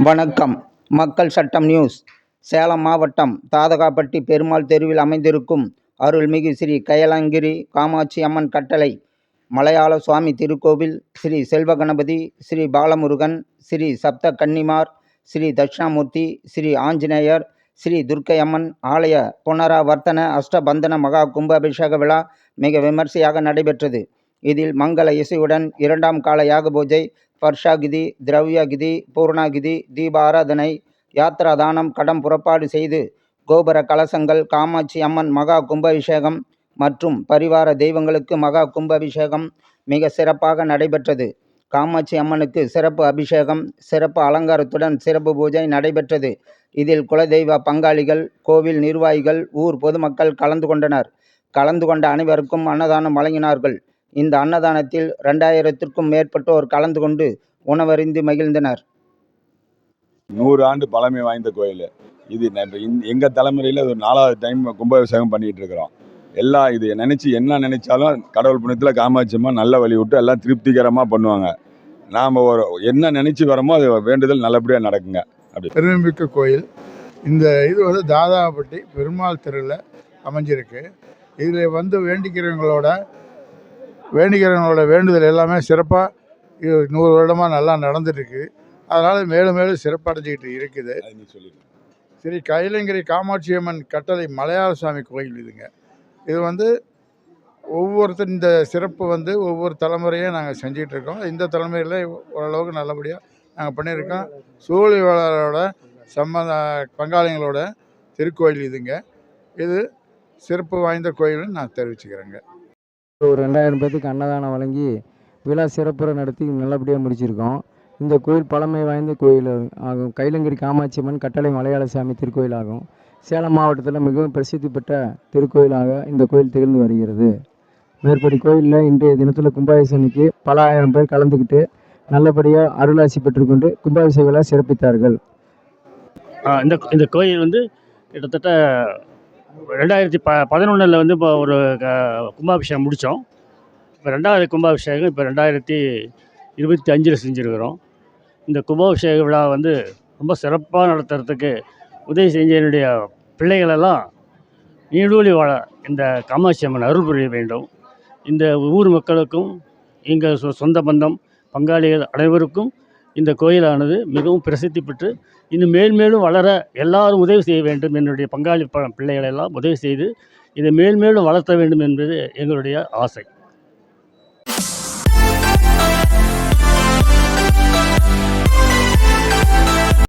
வணக்கம். மக்கள் சட்டம் நியூஸ். சேலம் மாவட்டம் தாதகாப்பட்டி பெருமாள் தெருவில் அமைந்திருக்கும் அருள்மிகு ஸ்ரீ கயலங்கிரி காமாட்சி அம்மன் கட்டளை மலையாள சுவாமி திருக்கோவில், ஸ்ரீ செல்வகணபதி, ஸ்ரீ பாலமுருகன், ஸ்ரீ சப்த கன்னிமார், ஸ்ரீ தட்சிணாமூர்த்தி, ஸ்ரீ ஆஞ்சநேயர், ஸ்ரீ துர்க்கை அம்மன் ஆலய புனராவர்த்தன அஷ்டபந்தன மகா கும்பாபிஷேக விழா மிக விமர்சையாக நடைபெற்றது. இதில் மங்கள இசையுடன் 2ஆம் கால யாக பூஜை, பர்ஷாகிதி, திரவியகிதி, பூர்ணாகிதி, தீபாராதனை, யாத்ரா தானம், கடம் புறப்பாடு செய்து கோபுர கலசங்கள், காமாட்சி அம்மன் மகா கும்பாபிஷேகம் மற்றும் பரிவார தெய்வங்களுக்கு மகா கும்பாபிஷேகம் மிக சிறப்பாக நடைபெற்றது. காமாட்சி அம்மனுக்கு சிறப்பு அபிஷேகம், சிறப்பு அலங்காரத்துடன் சிறப்பு பூஜை நடைபெற்றது. இதில் குலதெய்வ பங்காளிகள், கோவில் நிர்வாகிகள், ஊர் பொதுமக்கள் கலந்து கொண்டனர். கலந்து கொண்ட அனைவருக்கும் அன்னதானம் வழங்கினார்கள். இந்த அன்னதானத்தில் 2000த்திற்கும் மேற்பட்டோர் கலந்து கொண்டு உணவருந்தி மகிழ்ந்தனர். 100 ஆண்டு பழமை வாய்ந்த கோயில் இது. எங்கள் தலைமுறையில் ஒரு 4வது டைம் கும்பாபிஷேகம் பண்ணிகிட்டு இருக்கிறோம். எல்லாம் இது என்ன நினைச்சாலும் கடவுள் புண்ணியத்தில் காமாட்சி அம்மா நல்ல வழி விட்டு எல்லாம் திருப்திகரமாக பண்ணுவாங்க. நாம் என்ன நினச்சி வரோமோ அது வேண்டுதல் நல்லபடியாக நடக்குங்க. அப்படி பெருமைமிக்க கோயில். இந்த இது தாதாபட்டி பெருமாள் தெருவில் அமைஞ்சிருக்கு. இதில் வேண்டிக்கிறவங்களோட வேண்டுதல் எல்லாமே சிறப்பாக 100 வருடமாக நல்லா நடந்துட்டுருக்கு. அதனால் மேலும் மேலும் சிறப்படைஞ்சிக்கிட்டு இருக்குது. ஸ்ரீ கைலங்கிரி காமாட்சி அம்மன் கட்டளை மலையாள சுவாமி கோயில் இதுங்க. இது ஒவ்வொருத்தர் இந்த சிறப்பு ஒவ்வொரு தலைமுறையும் நாங்கள் செஞ்சிகிட்ருக்கோம். இந்த தலைமுறையில் ஓரளவுக்கு நல்லபடியாக நாங்கள் பண்ணியிருக்கோம். சூழிவாளரோட பங்காளிகளோட திருக்கோயில் இதுங்க. இது சிறப்பு வாய்ந்த கோயில்னு நான் தெரிவிச்சுக்கிறேங்க. ஒரு 2000 பேருக்கு அன்னதானம் வழங்கி விழா சிறப்புற நடத்தி நல்லபடியாக முடிச்சிருக்கோம். இந்த கோயில் பழமை வாய்ந்த கோயில் ஆகும். கைலங்கிரி காமாட்சி அம்மன் கட்டளை மலையாள சாமி திருக்கோயில் ஆகும். சேலம் மாவட்டத்தில் மிகவும் பிரசித்தி பெற்ற திருக்கோயிலாக இந்த கோயில் திகழ்ந்து வருகிறது. மேற்படி கோயிலில் இன்றைய தினத்தில் கும்பாபிஷேகனுக்கு பல ஆயிரம் பேர் கலந்துக்கிட்டு நல்லபடியாக அருளாசி பெற்றுக்கொண்டு கும்பாபிஷேக விழா சிறப்பித்தார்கள். இந்த கோயில் கிட்டத்தட்ட 2011 இப்போ ஒரு கும்பாபிஷேகம் முடித்தோம். இப்போ 2வது கும்பாபிஷேகம் இப்போ 2025 செஞ்சுருக்கிறோம். இந்த கும்பாபிஷேக விழா ரொம்ப சிறப்பாக நடத்துறதுக்கு உதவி செஞ்ச என்னுடைய பிள்ளைகளெல்லாம் நீடூழி வாழ இந்த காமாட்சி அம்மன் அருள் புரிய வேண்டும். இந்த ஊர் மக்களுக்கும் எங்கள் சொந்த பந்தம் பங்காளிகள் அனைவருக்கும் இந்த கோயிலானது மிகவும் பிரசித்தி பெற்று இன்னும் மேல்மேலும் வளர எல்லாரும் உதவி செய்ய வேண்டும். என்னுடைய பங்காளி பிள்ளைகளெல்லாம் உதவி செய்து இதை மேல்மேலும் வளர்த்த வேண்டும் என்பது எங்களுடைய ஆசை.